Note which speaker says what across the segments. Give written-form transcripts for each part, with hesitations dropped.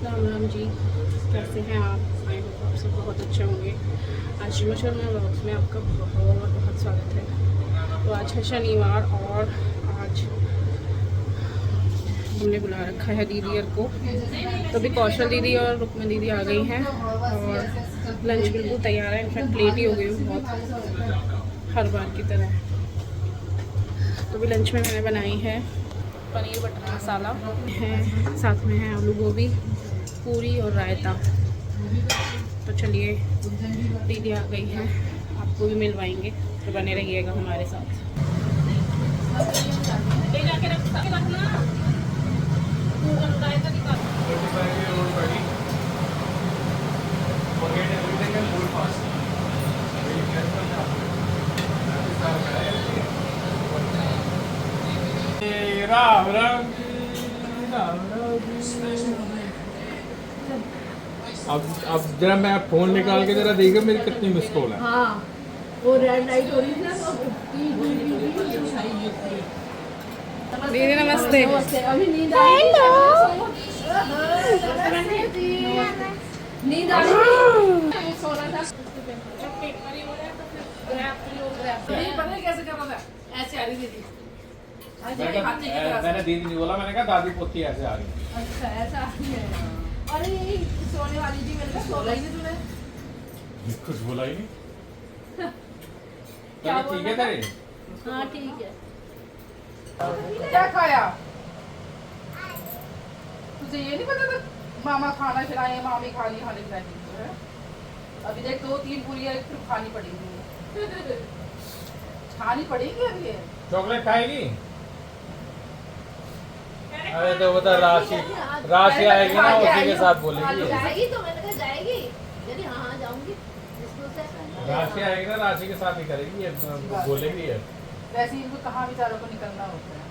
Speaker 1: राम राम जी, कैसे हैं आप? आई होप आप सब बहुत अच्छे होंगे। आज शिमा शर्मा व्लॉग्स में आपका बहुत बहुत स्वागत है। तो आज है शनिवार और आज हमने बुला रखा है दीदी को। तो अभी कौशल दीदी और रुक्मन दीदी आ गई हैं और लंच बिल्कुल तैयार है। इनफैक्ट लेट ही हो गई हूँ बहुत, हर बार की तरह। तो अभी लंच में मैंने बनाई है पनीर बटर मसाला है, साथ में है आलू गोभी, पूरी और रायता। तो चलिए, दीदी आ गई हैं, आपको भी मिलवाएंगे, तो बने रहिएगा हमारे साथ। ले जाके रखना रायता निकाल।
Speaker 2: राम राम। अब जरा मैं फोन निकाल के जरा देखो मेरी कितनी मिस कॉल है।
Speaker 3: हाँ, वो रेड लाइट हो रही थी ना, तो
Speaker 1: दीदी नमस्ते।
Speaker 3: अभी नींद आई। नींद आ रही सोना था। पता कैसे कर रहा था? ऐसे आ रही थी।
Speaker 2: मैंने दीदी नहीं बोला, मैंने कहा दादी पोती ऐसे आ रही।
Speaker 3: अच्छा, ऐसा आ रही है। अरे यही सोने वाली थी, मैंने कहा बोला ही नहीं तूने।
Speaker 2: कुछ बोला ही नहीं।
Speaker 3: क्या
Speaker 2: ठीक है तेरे?
Speaker 3: हाँ ठीक है। क्या खाया? तुझे ये नहीं पता था मामा खाना खिलाए, मामी खाना खिलाई? अभी देख 2-3 पूरियां फिर खानी पड़ेगी। खानी पड़ेगी अभी ये।
Speaker 2: चॉकलेट खाएगी? अरे तो बता, राशि आएगी ना, उसी के साथ बोलेगी।
Speaker 3: जाएगी तो मैंने कहा जाएगी। यदि हाँ जाऊंगी।
Speaker 2: राशि आएगी ना, राशि के साथ ही करेगी, ये बोलेगी ये।
Speaker 3: वैसे इनको कहाँ बेचारों को निकलना होता है।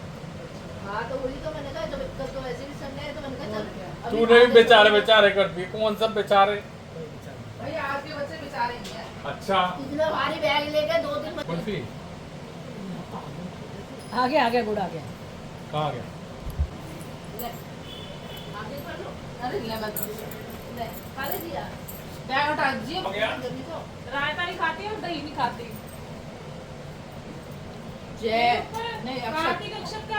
Speaker 3: हाँ तो वही तो मैंने कहा, जब कल तो वैसे भी संडे है, तो मैंने कहा चल।
Speaker 2: तूने भी बेचारे करती है। कौन सब बेचारे?
Speaker 3: भाई आज के बच्चे बेचारे नहीं है।
Speaker 2: अच्छा,
Speaker 3: इतना भारी बैग लेके 2 दिन
Speaker 2: कुल्फी
Speaker 3: आ गया गुड़ आ गया।
Speaker 2: कहाँ गया?
Speaker 3: अरे ले मैं तो ले खा ले दिया। बैग हटा दीजिए।
Speaker 2: हो गया?
Speaker 1: रायता नहीं खाती और दही नहीं खाती।
Speaker 3: जय नहीं
Speaker 1: कार्तिक अक्षत का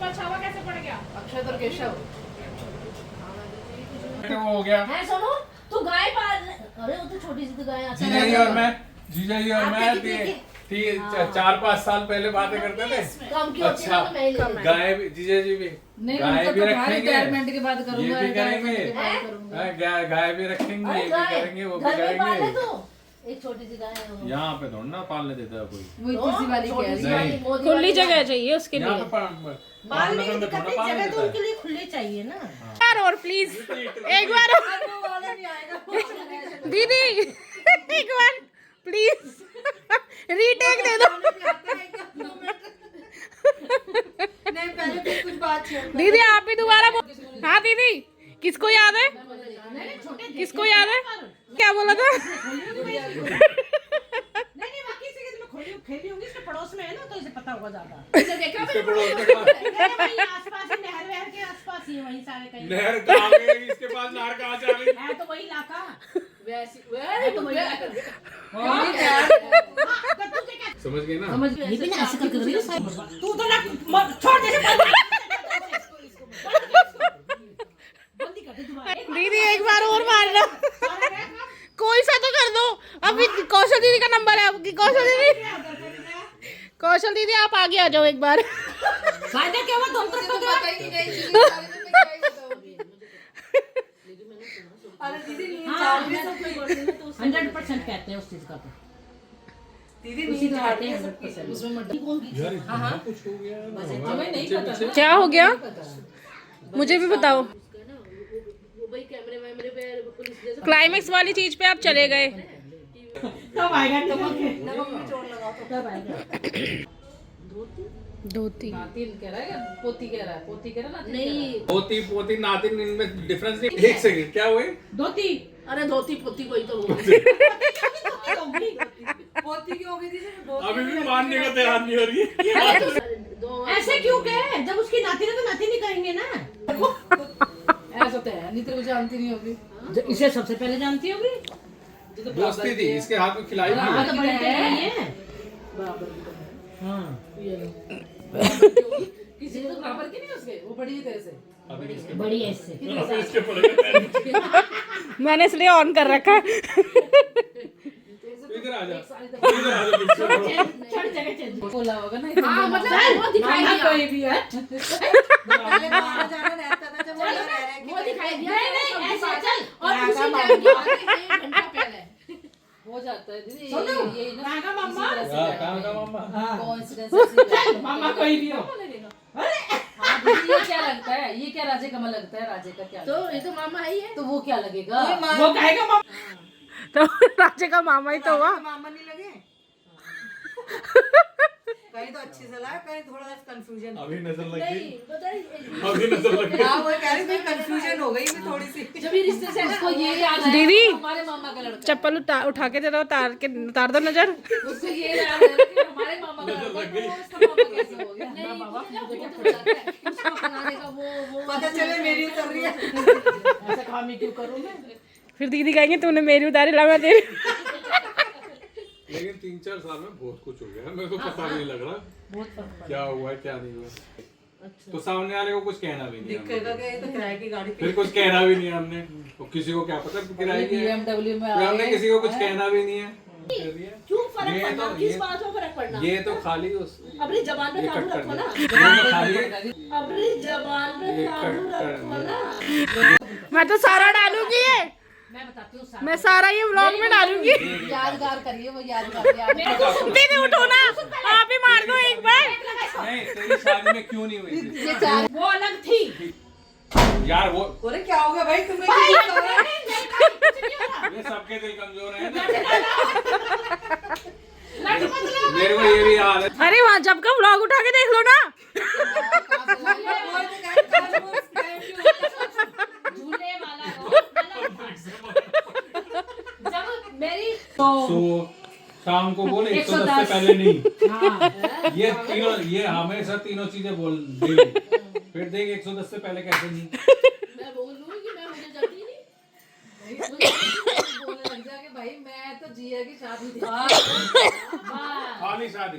Speaker 1: परछावा कैसे पड़ गया?
Speaker 3: अक्षत और केशव
Speaker 2: हो गया।
Speaker 3: है। सुनो तू गाय पाल। अरे वो तो छोटी सी गाय आती है।
Speaker 2: जीजाजी और मैं 4-5 साल पहले बातें करते थे।
Speaker 3: कम क्यों?
Speaker 2: अच्छा, गाय भी, जीजाजी भी गाय भी रखेंगे,
Speaker 3: रिटायरमेंट के बाद करूंगा,
Speaker 2: ये भी करेंगे, गाय भी रखेंगे, ये भी करेंगे, वो भी करेंगे।
Speaker 3: एक छोटी सी गाय है वो।
Speaker 2: यहाँ पे थोड़ा ना पालने देता है कोई।
Speaker 3: वो इतनी सी वाली कह रही है।
Speaker 1: खुली जगह चाहिए उसके
Speaker 2: यहाँ
Speaker 1: लिए।
Speaker 2: पे पालने में थोड़ा पालने देता है।
Speaker 3: उनके लिए खुले चाहिए ना।
Speaker 1: यार और प्लीज एक बार दीदी एक बार प्लीज रीटेक दे दो।
Speaker 3: नहीं पहले कुछ बात
Speaker 1: दीदी आप भी दोबारा हाँ दीदी, किसको याद है? किसको याद है? क्या बोला था?
Speaker 3: नहीं बाकी से मैं खेली होंगी, इसके पड़ोस में है ना, तो इसे पता होगा ज्यादा।
Speaker 2: इसके पड़ोस में
Speaker 3: आसपास नहर के आसपास ही वहीं सारे कहीं।
Speaker 2: नहर कहाँ गई? इसके पास नहर कहाँ जा रही?
Speaker 3: है तो वही इलाका। वैसे तो वही
Speaker 2: समझ गए ना?
Speaker 3: समझ ये भी ना ऐसे कर रही है। तू तो ना छोड़ दे।
Speaker 1: दीदी एक बार और मार लो, कोई सा तो कर दो। अभी कौशल दीदी का नंबर है आपकी। कौशल दीदी आप आगे आ जाओ एक बार।
Speaker 3: फायदा क्या हुआ? तुम तो पता ही नहीं। अरे दीदी 100% कहते हैं उस चीज का। तो दीदी नहीं चाहते हैं 100%। उसमें मर्जी कौन की? हां कुछ हो गया, हमें नहीं पता।
Speaker 1: क्या हो गया मुझे भी बताओ। क्लाइमेक्स वाली चीज पे आप चले गए।
Speaker 3: तब आएगा नमक में चोट लगाओ तो तब आएगा।
Speaker 1: धोती
Speaker 3: नातिन कह रहा है, पोती कह रहा है? पोती कह रहा है नहीं।
Speaker 2: धोती पोती नातिन, इनमें डिफरेंस नहीं। एक सेकंड, क्या हुए?
Speaker 3: धोती। अरे धोती पोती कोई तो होगी। पोती की होगी थी।
Speaker 2: अभी भी मानने का तैयार नहीं हो रही है।
Speaker 3: ऐसे क्यों कहे? जब उसकी नाती ने तो नाती नहीं कहेंगे ना। ऐसा तो है नहीं, तेरे को जानती नहीं होगी, इसे सबसे पहले जानती होगी।
Speaker 2: दोस्ती थी, इसके हाथ में खिलाई भी
Speaker 3: हाँ
Speaker 2: है।
Speaker 3: तो बड़ी है बराबर की तो है। हाँ ये लो किसी को बराबर की नहीं उसके, वो बड़ी है तेरे से,
Speaker 2: अभी इसके
Speaker 3: बड़ी है इससे।
Speaker 2: इसके पड़ेगा।
Speaker 1: मैंने इसलिए ऑन कर रखा है।
Speaker 2: इधर आ जा, इधर आ जा पीछे।
Speaker 3: छोड़ जगह चेंज बोला होगा ना।
Speaker 4: हाँ मतलब वो दिखाई
Speaker 3: मामा
Speaker 4: दिया,
Speaker 3: कोई भी है।
Speaker 4: पहले बाहर जाना रहता था जब वो रह रहे कि
Speaker 3: वो दिखाई दिया। नहीं ऐसा चल
Speaker 4: और
Speaker 3: और
Speaker 4: उसी
Speaker 3: मामा
Speaker 4: टाइम एक घंटा पहले
Speaker 3: हो जाता है दीदी।
Speaker 4: सुनो,
Speaker 3: ये ना
Speaker 4: कहाँ का मामा?
Speaker 2: कहाँ का मामा?
Speaker 3: कोइंसिडेंस मामा कोई भी हो। हाँ दीदी, ये क्या लगता है, ये क्या राजे कमल लगता है, राजे का क्या
Speaker 4: तो ये तो मामा है ही है।
Speaker 3: तो वो क्या लगेगा,
Speaker 4: ये मामा-
Speaker 3: वो कहेगा मामा।
Speaker 1: तो राजे का मामा ही तो हुआ।
Speaker 4: मामा नहीं लगे कहीं तो अच्छी सलाह, कहीं थोड़ा सा कंफ्यूजन।
Speaker 2: अभी नजर लग गई,
Speaker 4: नहीं
Speaker 2: अभी नजर लग गई।
Speaker 4: हाँ वो कह रही थी कंफ्यूजन हो गई भी थोड़ी सी।
Speaker 3: जब ये रिश्ते से उसको ये याद है
Speaker 1: दीदी।
Speaker 3: हमारे मामा का लड़का,
Speaker 1: चप्पल उठा के जरा उतार दो नजर।
Speaker 3: उसको ये याद है कि हमारे मामा का लड़का, तो उसका मामा कैसे हो गया।
Speaker 4: नहीं,
Speaker 3: बाबा
Speaker 4: मुझे
Speaker 3: मुझे
Speaker 4: ना
Speaker 3: क्या
Speaker 4: बहुत
Speaker 3: पता है, उसको बनाने का वो
Speaker 4: पता चले मेरी उतर रही है।
Speaker 3: ऐसा काम ही क्यों करूं मैं।
Speaker 1: फिर दीदी कहेंगे तूने मेरी उतारी, ला मैं तेरी।
Speaker 2: लेकिन 3-4 साल में बहुत कुछ हो गया, मेरे को पता भी नहीं लग रहा
Speaker 3: बहुत फर्क पड़ा।
Speaker 2: क्या हुआ है क्या नहीं हुआ। तो सामने वाले को कुछ कहना भी नहीं हमने।
Speaker 4: दिक्कत है तो किराए की गाड़ी
Speaker 2: फिर कुछ कहना भी नहीं हमने, तो किसी को क्या पता किराए की है।
Speaker 3: BMW में
Speaker 2: फिर हमने
Speaker 3: आए
Speaker 2: किसी को कुछ कहना भी नहीं है।
Speaker 5: क्यों फर्क
Speaker 2: ये
Speaker 5: पड़ना,
Speaker 2: तो-
Speaker 5: किस
Speaker 2: ये-
Speaker 5: बात में फर्क पड़ना?
Speaker 2: ये तो खाली उस
Speaker 5: अपनी जबान पे
Speaker 2: ये
Speaker 5: काबू
Speaker 2: कट
Speaker 5: रखो ना,
Speaker 2: कर दिया। ये तो खाली
Speaker 5: अपनी जबान पे
Speaker 2: ये
Speaker 5: काबू
Speaker 2: कट कर
Speaker 5: रखो ना।
Speaker 1: मैं तो सारा डालूंगी ये,
Speaker 3: मैं बताती हूँ
Speaker 1: मैं सारा ये व्लॉग में डालूंगी।
Speaker 3: यादगार करिए, वो यादगार
Speaker 1: दीदी उठो ना, आप ही मार दो एक बार।
Speaker 2: नहीं, तेरी शादी में क्यों नहीं हुई थी?
Speaker 3: ये चार
Speaker 5: वो अलग थी।
Speaker 2: यार वो
Speaker 4: बोले क्या हो गया भाई तुम्हें क्यों गुस्सा हो रहा है?
Speaker 2: ये सबके दिल कमजोर हैं ना। मेरे को ये भी याद है।
Speaker 1: अरे वहाँ जब का व्लॉग उठा के देख लो ना।
Speaker 4: बोल के गए, काश वो stand क्यों?
Speaker 5: झूले वाला हो, जब मेरी
Speaker 2: सो शाम को बोले 110 से
Speaker 3: 110
Speaker 2: पहले नहीं।
Speaker 3: हाँ
Speaker 2: ये तीनों, ये हमेशा तीनों चीजें बोल दे। फिर देख 110 से पहले कैसे नहीं।
Speaker 5: मैं बोलूँ कि मैं मुझे जल्दी नहीं।
Speaker 3: बोलने लग जा कि भाई मैं तो जिया की शादी थी।
Speaker 2: खाली शादी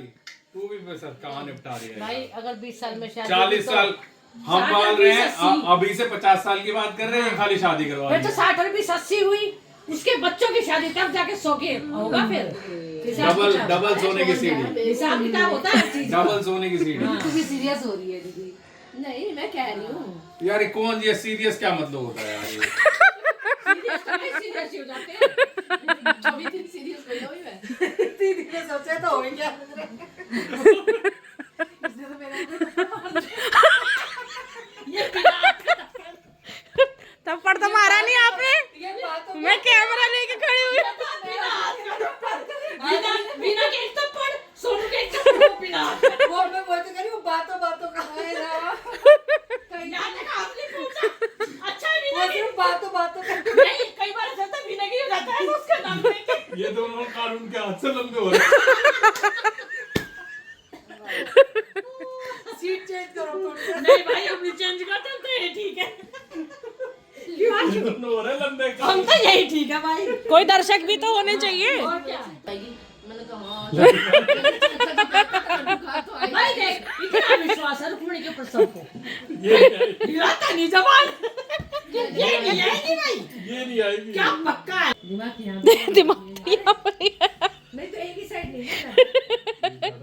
Speaker 2: तू भी बस कहाँ निपटा रही है।
Speaker 3: भाई अगर 20 साल में शादी
Speaker 2: 40
Speaker 3: तो-
Speaker 2: साल हम
Speaker 3: 60
Speaker 2: पाल
Speaker 3: और
Speaker 2: रहे
Speaker 3: 20
Speaker 2: हैं,
Speaker 3: 80
Speaker 2: अभी से 50 साल की बात कर रहे हैं, खाली शादी करवा
Speaker 3: फिर
Speaker 2: रहे
Speaker 3: तो
Speaker 2: हैं।
Speaker 3: 60 और 20 80 हुई, उसके बच्चों की शादी तब जाके 100 के होगा। फिर हिसाब
Speaker 2: डबल
Speaker 3: किताब।
Speaker 2: डबल सोने की सीढ़ी,
Speaker 3: हिसाब किताब होता है हर चीज।
Speaker 2: डबल सोने की सीढ़ी।
Speaker 3: तू भी सीरियस हो रही है दीदी।
Speaker 5: नहीं, मैं कह रही हूँ
Speaker 2: यार ये कौन, ये सीरियस क्या मतलब होता है यार ये?
Speaker 3: सीरियस ही हो जाते हैं।
Speaker 5: अभी दिन सीरियस हो गई मैं।
Speaker 4: दीदी ने सोचा तो हो गया। इसने तो मेरा
Speaker 5: ये पिला
Speaker 1: थप्पड़ तो मारा नहीं आपने,
Speaker 4: ये बात तो
Speaker 1: मैं कैमरा लेके खड़ी हुई।
Speaker 5: बिना के एक थप्पड़, सोनू के एक थप्पड़, बिना
Speaker 4: वो मैं बोलते कह रही हूँ बातों बातों का है ना।
Speaker 5: यहाँ तक आपने पूछा। अच्छा है
Speaker 4: वो
Speaker 5: बिना के,
Speaker 4: सिर्फ बातों बातों का।
Speaker 5: नहीं कई बार ऐसा होता है बिना के हो जाता है तो उसका नाम लेके।
Speaker 2: ये दोनों कानून के हाथ से लंबे हो रहे हैं।
Speaker 4: सीट चेंज करो थोड़ी सी।
Speaker 5: नहीं भाई हम चेंज करते हैं तो ये ठीक है।
Speaker 2: ये दोनों हो रहे हैं लंबे
Speaker 5: हम
Speaker 2: कानून।
Speaker 5: तो यही ठीक है भाई।
Speaker 1: कोई दर्शक भी तो होने चाहिए।
Speaker 5: और क्या?
Speaker 3: मैंने कहा
Speaker 5: भाई देख, इतना विश्वास है रुक्मिणी के ऊपर सबको।
Speaker 2: ये नहीं आएगी,
Speaker 5: हिलाता नहीं जबान। ये नहीं आएगी भाई।
Speaker 2: ये नहीं आएगी।
Speaker 5: क्या पक्का है?
Speaker 3: दिमाग की यहाँ
Speaker 1: दिमाग यहाँ पर ही है।
Speaker 5: नहीं तो एक ही साइड नहीं है।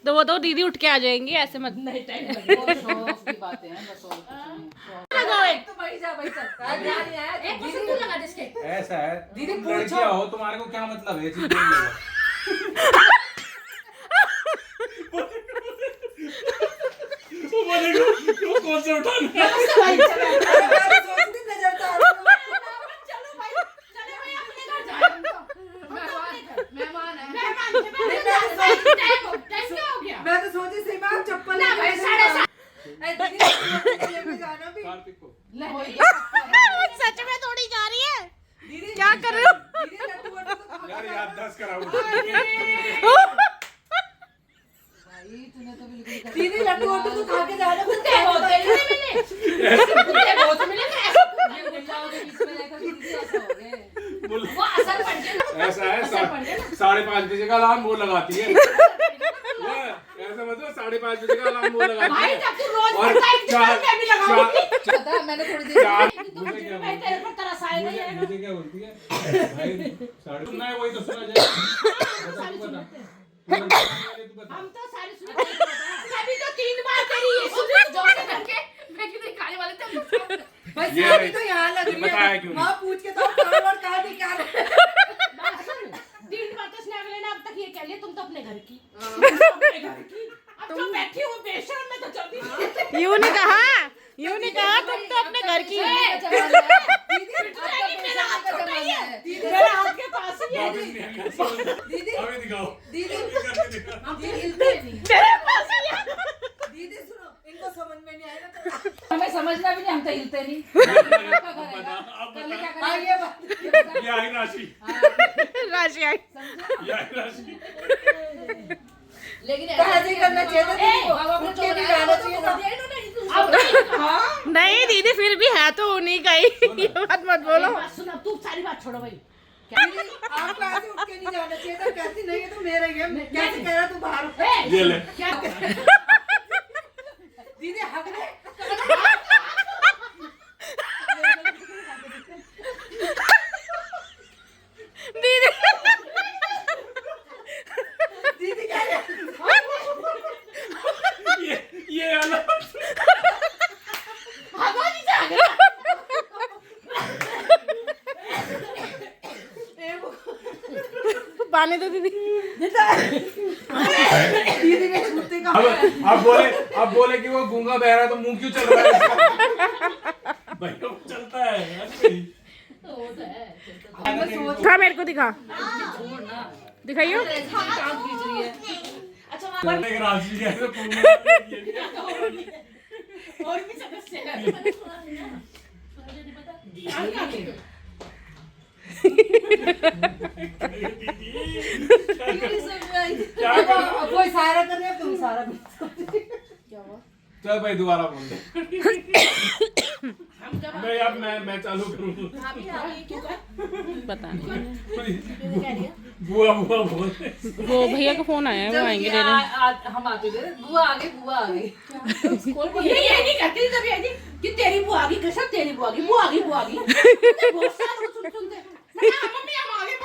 Speaker 1: तो वो तो दीदी उठ के आ जाएंगी, ऐसे मत।
Speaker 5: नहीं टाइम लगेगा।
Speaker 3: बहुत शौक की बातें हैं बस और कुछ नहीं।
Speaker 4: तो वही जा वही सकता है। ध्यान नहीं आया।
Speaker 5: एक क्वेश्चन तू लगा दे इसके।
Speaker 2: ऐसा है,
Speaker 4: दीदी
Speaker 2: तुम
Speaker 4: पूछो।
Speaker 2: लड़कियां हो, तुम्हारे को क्या मतलब है चीज बोलने का? वो बोलेगा, वो कौन से उठाना है?
Speaker 4: मैं सोचती नजर तो आ रही है।
Speaker 5: चलो भाई, चले भाई अपने घर जाए हम तो।
Speaker 4: मेहमान है।
Speaker 5: टाइम क्या हो गया?
Speaker 4: मैं तो सोची सही बात चप्पल
Speaker 5: ना भाई, 7:30
Speaker 4: ए, दीदी लेके जाना भी।
Speaker 2: कार्तिक को
Speaker 1: सच में थोड़ी जा रही है।
Speaker 4: दीदी
Speaker 1: क्या कर रहे हो?
Speaker 4: दीदी लड्डू वड्डू तो खा
Speaker 2: यार
Speaker 4: खा-
Speaker 2: याददाश्त कराओ।
Speaker 4: दीदी लड्डू वड्डू तो खा के जाना
Speaker 3: कुत्ते बहुत मिले कुत्ते बहुत मिले ये गुल्लाओं के बीच में रहकर दीदी ऐसा हो गए वो असर पड़ गया
Speaker 2: ऐसा है 5:30 बजे का अलार्म वो लगाती है ऐसा मतलब 5:30 बजे का अलार्म वो लगाती
Speaker 5: भाई
Speaker 2: है
Speaker 5: जब तू रोज
Speaker 2: और
Speaker 5: पढ़ता है मैं भी लगाऊंगी
Speaker 4: पता है मैंने थोड़ी देर
Speaker 2: मुझे क्या
Speaker 5: मैं तेरे पर तरस आएगा ये
Speaker 2: मुझे क्या बोलती है भाई सुनना है वही तो सुना जाए बता
Speaker 5: हम तो सारी सुन अभी तो 3 बार तेरी ये सुन जो से करके मैं कितने खाने वाले थे
Speaker 4: भाई
Speaker 2: ये
Speaker 4: सारी तो यहाँ लग रही
Speaker 2: बताया
Speaker 4: है
Speaker 2: क्यों
Speaker 4: वहाँ पूछ के तो कहाँ और कहाँ नहीं क्या
Speaker 5: 3 बार तो स्नैप लेना अब तक ये कह लिया तुम तो अपने घर की अपने घर की अब तो बैठी हूँ बेशरम में तो चलती
Speaker 1: यूं नहीं कहा तुम तो अपने घर की
Speaker 5: मेरा हाथ छोटा ही है मेरा हाथ के पास ही है
Speaker 4: दीदी
Speaker 2: अभी दिखाओ
Speaker 4: दीदी
Speaker 3: हम तो हिलते नहीं
Speaker 5: मेरे पास ही है
Speaker 4: दीदी सुनो इनको समझ में नहीं आएगा तो
Speaker 3: हमें समझना भी नहीं हम तो हिलते नहीं कल क्या
Speaker 4: हाँ
Speaker 3: करेंगे
Speaker 4: ये बात
Speaker 2: ये आई राशि
Speaker 1: राशि आई
Speaker 2: ये आई राशि
Speaker 3: लेकिन
Speaker 4: ऐसे ही करना चाहिए था दीदी को
Speaker 3: अब अपने
Speaker 4: उठ के नहीं जाना चाहिए था
Speaker 5: अब हाँ
Speaker 1: नहीं दीदी फिर भी है तो उन्हीं का ही ये बात मत बोलो
Speaker 5: बात सुन अब तू सारी बात छोड़ो भाई
Speaker 4: दीदी आपको ऐसे उठ के नहीं जाना चाहिए था कहती नहीं है तो मेरा ही है कैसे कह रहा तू बाहर हो?
Speaker 2: ये ले
Speaker 5: क्या
Speaker 4: दीदी हक दे
Speaker 1: दीदी
Speaker 4: दीदी कह रही
Speaker 2: ये अलग
Speaker 5: भगवान जा
Speaker 1: पानी दो दीदी
Speaker 4: दीदी ने छूटते का
Speaker 2: अब बोले कि वो गूंगा बहरा तो मुंह क्यों चल रहा है इसका? भाई वो चलता है
Speaker 1: खा मेरे को दिखा दिखाइयो
Speaker 3: काम खींच रही है
Speaker 5: अच्छा
Speaker 2: एक राशि है तो गूंगा
Speaker 5: और भी सदस्य है
Speaker 2: क्या कर
Speaker 4: कोई सहारा कर रहे तुम सारा
Speaker 2: चल भाई दोबारा बोल दे मैं चालू करूँ
Speaker 1: बता
Speaker 2: बुआ बुआ बोल
Speaker 1: वो भैया का फोन आया है वो आएंगे लेने
Speaker 3: हम आते थे बुआ आ गई
Speaker 5: ये नहीं कहती तभी ऐसी कि तेरी बुआ आ गई कृष्ण तेरी बुआ आ गई बहुत सारे लोग सुनते हैं मम्मी हम आ गए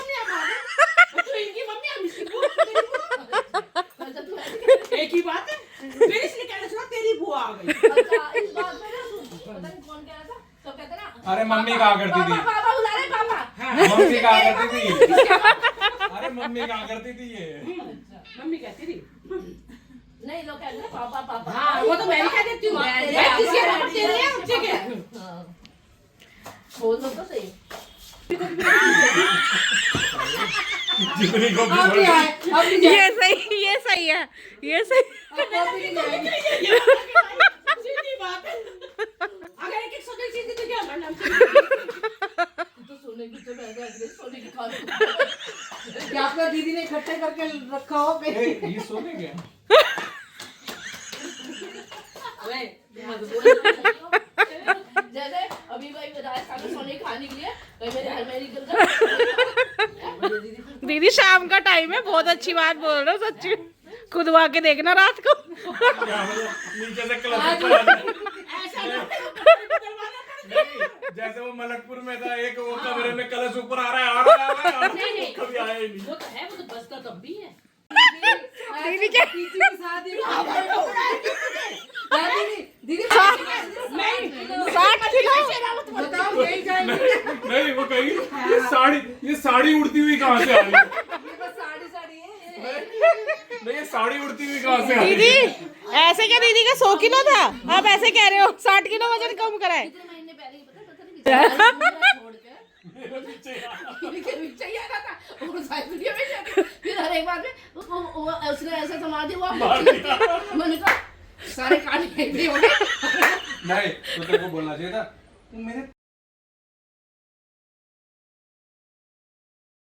Speaker 5: तो इनकी मम्मी हम इसकी बुआ एक ही बात है फिर इसलिए कहना सुना तेरी बुआ आ गई
Speaker 3: अच्छा इस बात में ना पता नहीं कौन कह रहा था तो कहते ना
Speaker 2: अरे मम्मी कहा करती थी
Speaker 3: पापा बुला रहे पापा
Speaker 2: मम्मी कहा करती थी अरे मम्मी कहा करती थी ये
Speaker 5: मम्मी कहती थी
Speaker 3: नहीं लोग कहते हैं पापा पापा
Speaker 5: हाँ वो तो मैं भी कह देती हूँ मैं किसी के पापा तेरे हैं उनसे क्या
Speaker 3: बोल दो तो सही
Speaker 2: जितनी को भी
Speaker 4: अब
Speaker 2: बोल
Speaker 4: नहीं आए अब नहीं
Speaker 1: ये सही है ये सही
Speaker 4: अब नहीं जाएगी
Speaker 5: सीधी बात है अगर एक सोने चीज तो क्या करना
Speaker 3: तो सोने की तो मैं सोने की खा
Speaker 4: क्या आपका दीदी ने इकट्ठे करके रखा हो
Speaker 2: ए, ये सोने क्या
Speaker 3: जैसे अभी भाई बताया था सोने खाने के लिए कहीं मेरे घर में निकल कर
Speaker 1: दीदी शाम का टाइम है बहुत अच्छी बात बोल रहे हो सच्ची खुद वो आके देखना रात को
Speaker 2: नीचे से क्लब पर
Speaker 5: ऐसा
Speaker 2: जैसे वो मलकपुर में था एक वो कमरे में कलश ऊपर आ रहा है
Speaker 5: नहीं।
Speaker 2: कभी आया ही नहीं
Speaker 3: वो तो है वो तो बस का तब भी है
Speaker 1: दीदी क्या
Speaker 4: दीदी की शादी दीदी
Speaker 1: 60 किलो
Speaker 4: बताओ यही जाएंगे
Speaker 2: नहीं वो कहेगी ये साड़ी उड़ती हुई कहाँ से आ रही है
Speaker 4: ये बस साड़ी साड़ी है
Speaker 2: नहीं ये साड़ी उड़ती हुई कहाँ से आ रही
Speaker 1: दीदी
Speaker 2: है
Speaker 1: ऐसे क्या दीदी का 100 किलो था आप ऐसे कह रहे हो 60 किलो वजन कम करा है
Speaker 3: कितने महीने पहले ही पता छोड़ के
Speaker 2: मेरे पीछे यार।
Speaker 3: चाहिए था और साइड वीडियो में जाके फिर हर एक बार में उसने ऐसा थमा दिया
Speaker 2: मार दिया।
Speaker 3: मैंने कहा सारे कान फेंक दिए होंगे
Speaker 2: नहीं तो तेरे को बोलना चाहिए था तुम मेरे